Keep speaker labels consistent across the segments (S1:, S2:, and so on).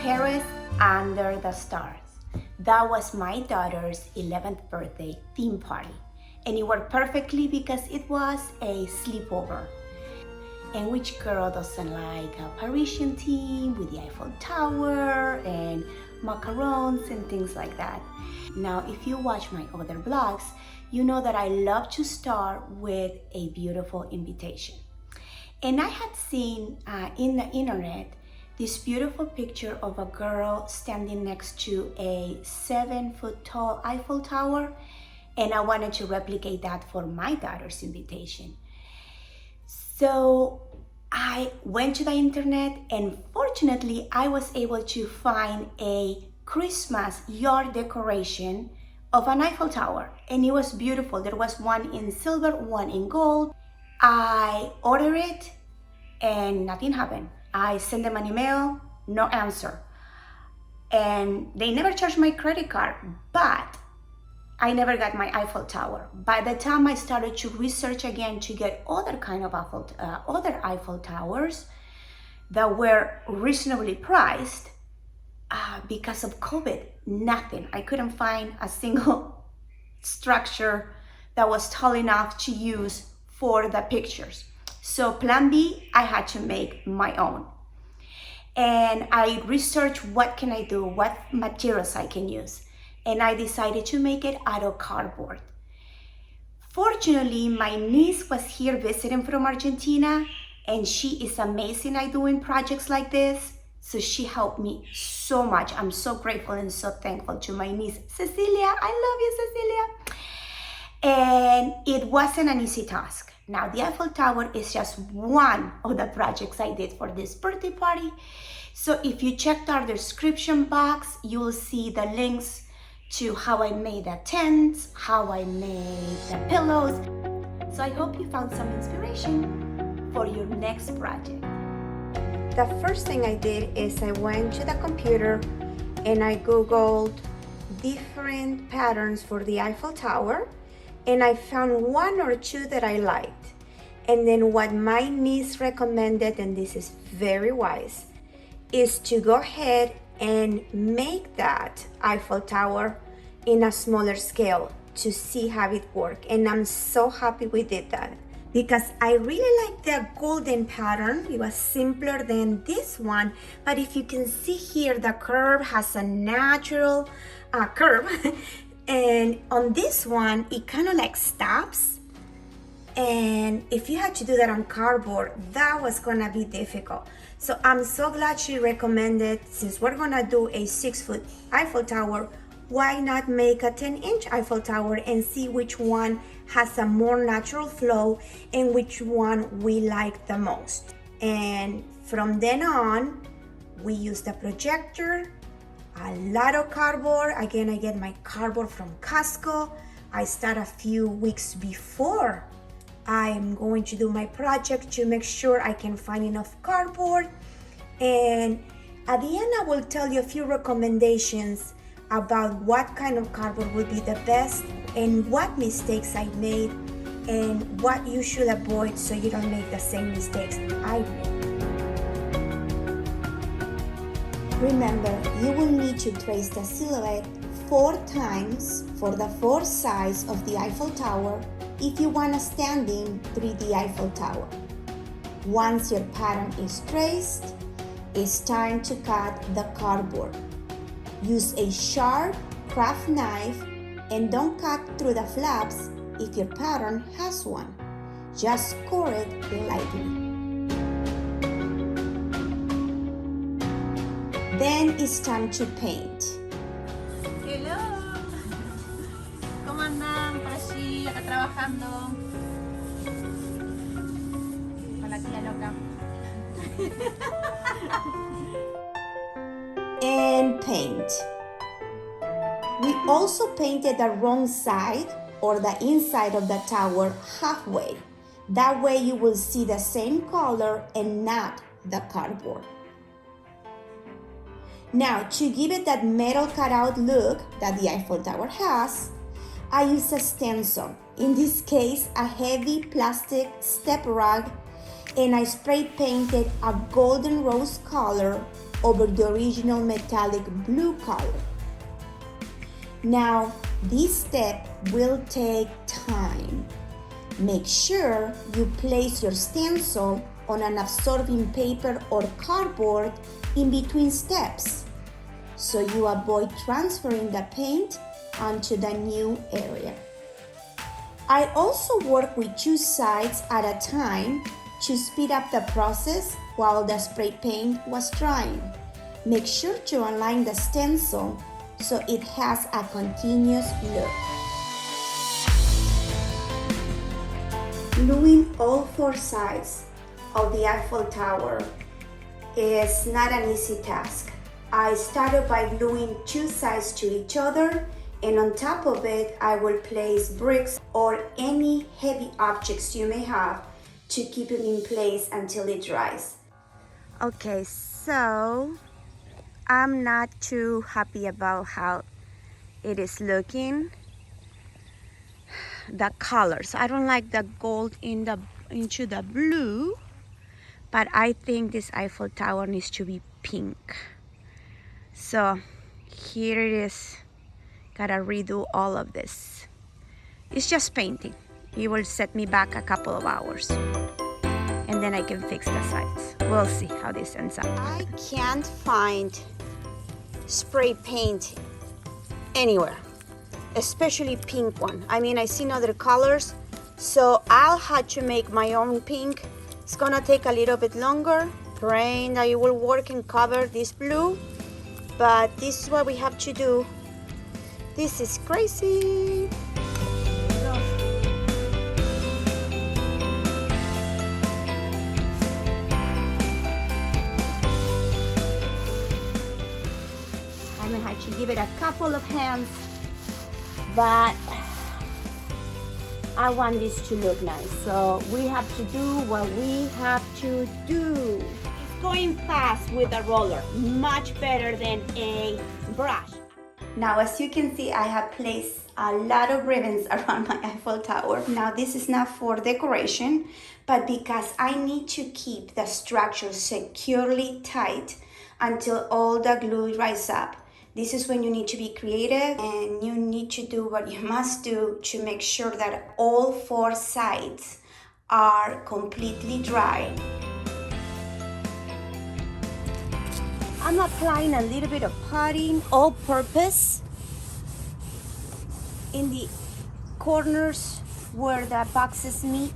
S1: Paris under the stars. That was my daughter's 11th birthday theme party. And it worked perfectly because it was a sleepover. And which girl doesn't like a Parisian theme with the Eiffel Tower and macarons and things like that? Now, if you watch my other vlogs, you know that I love to start with a beautiful invitation. And I had seen in the internet this beautiful picture of a girl standing next to a 7-foot tall Eiffel Tower, and I wanted to replicate that for my daughter's invitation. So I went to the internet, and fortunately I was able to find a Christmas yard decoration of an Eiffel Tower, and it was beautiful. There was one in silver, one in gold. I ordered it and nothing happened. I sent them an email, no answer. And they never charged my credit card, but I never got my Eiffel Tower. By the time I started to research again to get other kind of other Eiffel Towers that were reasonably priced, because of COVID, nothing. I couldn't find a single structure that was tall enough to use for the pictures. So plan B, I had to make my own. And I researched what can I do, what materials I can use. And I decided to make it out of cardboard. Fortunately, my niece was here visiting from Argentina, and she is amazing at doing projects like this. So she helped me so much. I'm so grateful and so thankful to my niece, Cecilia. I love you, Cecilia. And it wasn't an easy task. Now, the Eiffel Tower is just one of the projects I did for this birthday party. So if you checked our description box, you will see the links to how I made the tents, how I made the pillows. So I hope you found some inspiration for your next project. The first thing I did is I went to the computer and I Googled different patterns for the Eiffel Tower, and I found one or two that I liked. And then what my niece recommended, and this is very wise, is to go ahead and make that Eiffel Tower in a smaller scale to see how it works. And I'm so happy we did that, because I really like the golden pattern. It was simpler than this one, but if you can see here, the curve has a natural curve. And on this one, it kind of like stops. And if you had to do that on cardboard, that was gonna be difficult. So I'm so glad she recommended, since we're gonna do a 6-foot Eiffel Tower, why not make a 10-inch Eiffel Tower and see which one has a more natural flow and which one we like the most. And from then on, we use the projector, a lot of cardboard. Again, I get my cardboard from Costco. I start a few weeks before I'm going to do my project to make sure I can find enough cardboard. And at the end, I will tell you a few recommendations about what kind of cardboard would be the best and what mistakes I made and what you should avoid so you don't make the same mistakes I made. Remember, you will need to trace the silhouette 4 times for the 4 sides of the Eiffel Tower if you want a standing 3D Eiffel Tower. Once your pattern is traced, it's time to cut the cardboard. Use a sharp craft knife and don't cut through the flaps if your pattern has one. Just score it lightly. Then it's time to paint.
S2: Hello. ¿Cómo andan? Por allí, acá trabajando. Con la tía loca.
S1: And paint. We also painted the wrong side or the inside of the tower halfway. That way you will see the same color and not the cardboard. Now, to give it that metal cutout look that the Eiffel Tower has, I use a stencil. In this case, a heavy plastic step rag, and I spray painted a golden rose color over the original metallic blue color. Now, this step will take time. Make sure you place your stencil on an absorbing paper or cardboard in between steps, so you avoid transferring the paint onto the new area. I also work with 2 sides at a time to speed up the process while the spray paint was drying. Make sure to align the stencil so it has a continuous look. Gluing all 4 sides of the Eiffel Tower is not an easy task. I started by gluing 2 sides to each other, and on top of it I will place bricks or any heavy objects you may have to keep it in place until it dries. Okay, so I'm not too happy about how it is looking. The colors, I don't like the gold into the blue, but I think this Eiffel Tower needs to be pink. So here it is. Gotta redo all of this. It's just painting. It will set me back a couple of hours, and then I can fix the sides. We'll see how this ends up. I can't find spray paint anywhere, especially pink one. I mean, I seen other colors, so I'll have to make my own pink. It's gonna take a little bit longer, praying that it will work and cover this blue, but this is what we have to do. This is crazy. I'm gonna have to give it a couple of hands, but I want this to look nice, so we have to do what we have to do. It's going fast with a roller, much better than a brush. Now, as you can see, I have placed a lot of ribbons around my Eiffel Tower. Now, this is not for decoration, but because I need to keep the structure securely tight until all the glue dries up. This is when you need to be creative, and you need to do what you must do to make sure that all 4 sides are completely dry. I'm applying a little bit of putty, all-purpose, in the corners where the boxes meet.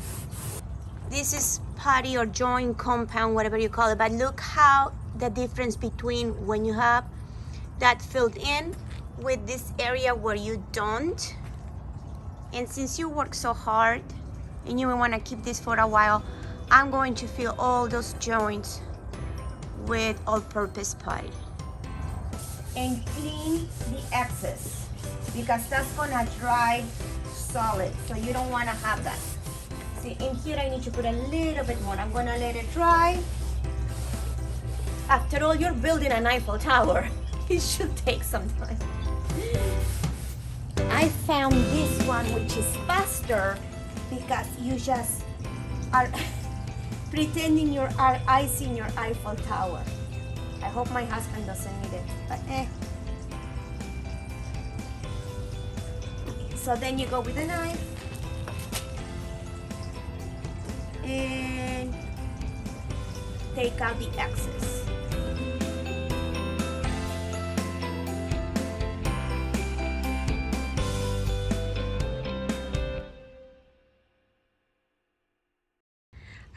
S1: This is putty or joint compound, whatever you call it, but look how the difference between when you have that filled in with this area where you don't. And since you work so hard and you want to keep this for a while, I'm going to fill all those joints with all-purpose putty and clean the excess, because that's gonna dry solid, so you don't want to have that. See, in here I need to put a little bit more. I'm gonna let it dry. After all, you're building an Eiffel Tower. It should take some time. I found this one, which is faster, because you just are pretending you're icing your Eiffel Tower. I hope my husband doesn't need it, but So then you go with a knife and take out the excess.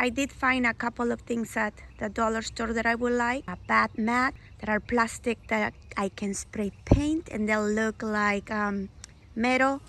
S1: I did find a couple of things at the dollar store that I would like. A bath mat that are plastic that I can spray paint and they'll look like metal.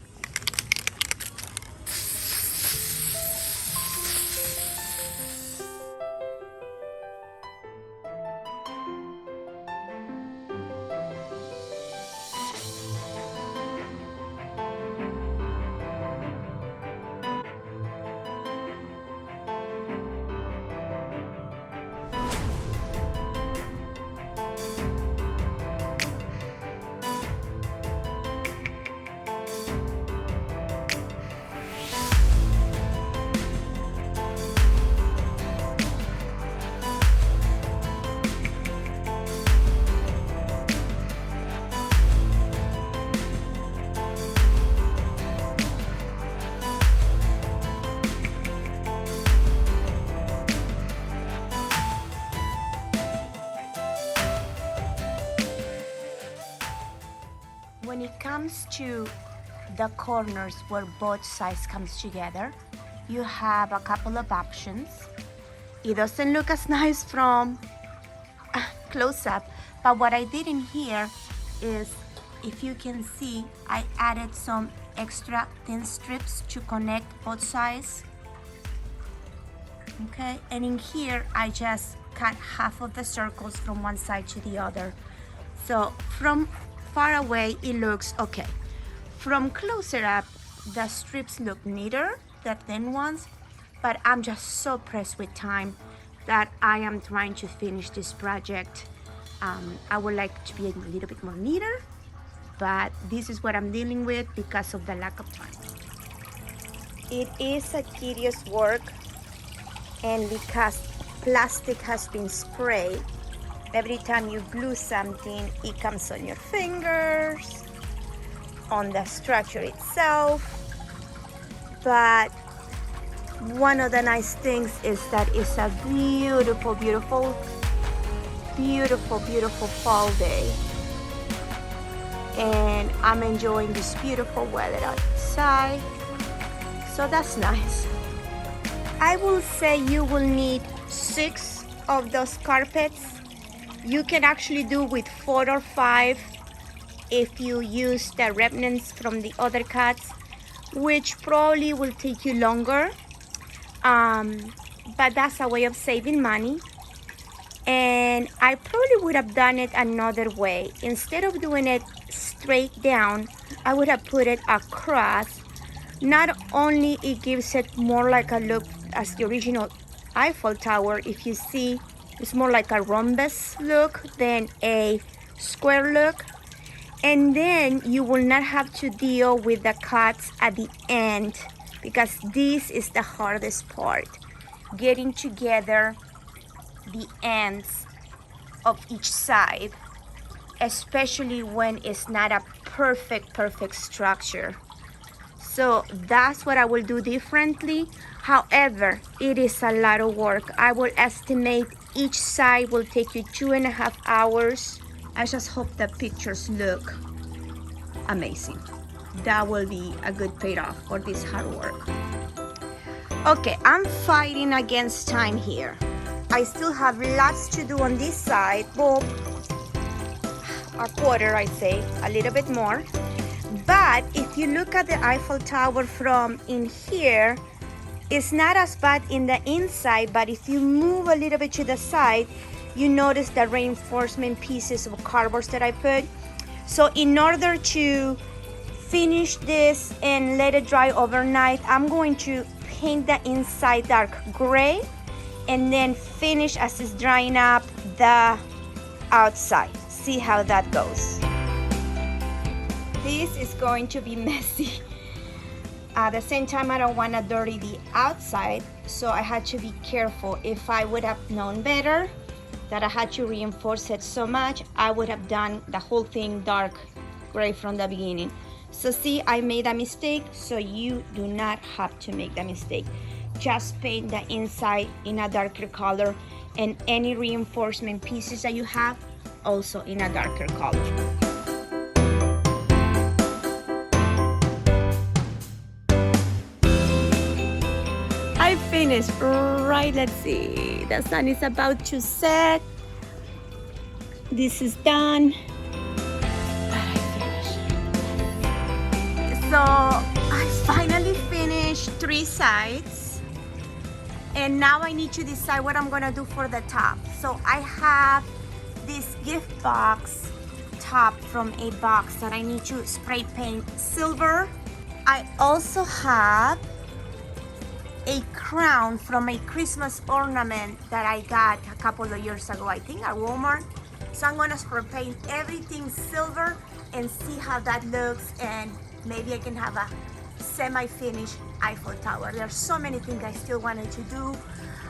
S1: when it comes to the corners where both sides comes together, you have a couple of options. It doesn't look as nice from close up, but what I did in here is, if you can see, I added some extra thin strips to connect both sides. Okay, and in here I just cut half of the circles from one side to the other. So from far away it looks okay. From closer up, the strips look neater, the thin ones, but I'm just so pressed with time that I am trying to finish this project. I would like to be a little bit more neater, but this is what I'm dealing with because of the lack of time. It is a tedious work, and because plastic has been sprayed, every time you glue something, it comes on your fingers, on the structure itself. But one of the nice things is that it's a beautiful, beautiful, beautiful, beautiful fall day. And I'm enjoying this beautiful weather outside. So that's nice. I will say you will need 6 of those carpets. You can actually do with 4 or 5 if you use the remnants from the other cuts, which probably will take you longer. But that's a way of saving money. And I probably would have done it another way. Instead of doing it straight down, I would have put it across. Not only it gives it more like a look as the original Eiffel Tower, if you see, it's more like a rhombus look than a square look. And then you will not have to deal with the cuts at the end, because this is the hardest part, getting together the ends of each side, especially when it's not a perfect structure. So that's what I will do differently. However, it is a lot of work. I will estimate each side will take you 2.5 hours. I just hope the pictures look amazing. That will be a good payoff for this hard work. Okay, I'm fighting against time here. I still have lots to do on this side. Well, a quarter, I say, a little bit more. But if you look at the Eiffel Tower from in here, it's not as bad in the inside, but if you move a little bit to the side, you notice the reinforcement pieces of cardboard that I put. So in order to finish this and let it dry overnight, I'm going to paint the inside dark gray and then finish as it's drying up the outside. See how that goes. This is going to be messy. At the same time, I don't want to dirty the outside, so I had to be careful. If I would have known better that I had to reinforce it so much, I would have done the whole thing dark gray from the beginning. So see, I made a mistake, so you do not have to make the mistake. Just paint the inside in a darker color, and any reinforcement pieces that you have also in a darker color. I finished. Right, let's see. The sun is about to set. This is done. So I finally finished 3 sides, and now I need to decide what I'm gonna do for the top. So I have this gift box top from a box that I need to spray paint silver. I also have a crown from a Christmas ornament that I got a couple of years ago, I think at Walmart. So I'm gonna spray paint everything silver and see how that looks, and maybe I can have a semi-finished Eiffel Tower. There's so many things I still wanted to do.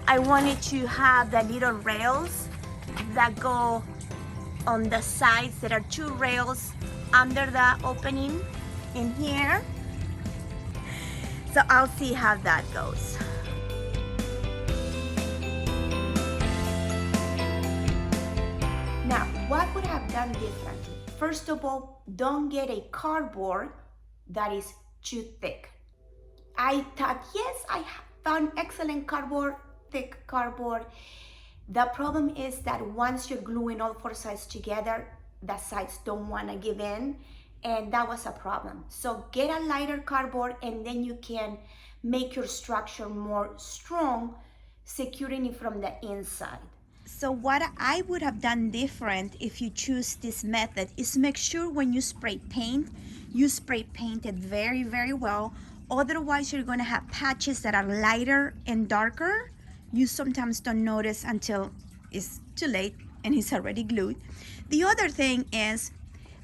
S1: I wanted to have the little rails that go on the sides. There are 2 rails under the opening in here. So I'll see how that goes. Now, what would I have done differently. First of all, don't get a cardboard that is too thick. I thought, yes, I found excellent cardboard, thick cardboard. The problem is that once you're gluing all four sides together, the sides don't want to give in, and that was a problem. So get a lighter cardboard, and then you can make your structure more strong, securing it from the inside. So what I would have done different if you choose this method is make sure when you spray paint, you spray paint it very, very well. Otherwise, you're gonna have patches that are lighter and darker. You sometimes don't notice until it's too late and it's already glued. The other thing is,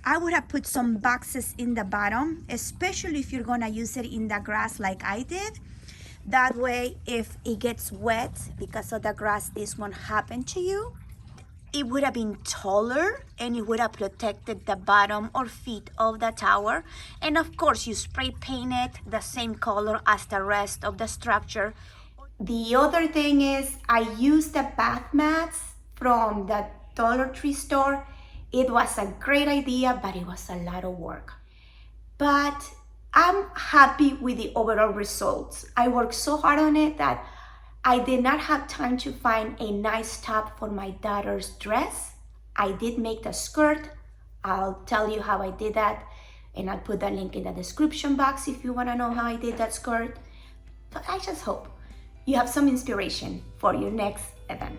S1: I would have put some boxes in the bottom, especially if you're gonna use it in the grass like I did. That way, if it gets wet because of the grass, this won't happen to you. It would have been taller and it would have protected the bottom or feet of the tower. And of course, you spray paint it the same color as the rest of the structure. The other thing is, I used the bath mats from the Dollar Tree store. It was a great idea, but it was a lot of work. But I'm happy with the overall results. I worked so hard on it that I did not have time to find a nice top for my daughter's dress. I did make the skirt. I'll tell you how I did that, and I'll put the link in the description box if you want to know how I did that skirt. But I just hope you have some inspiration for your next event.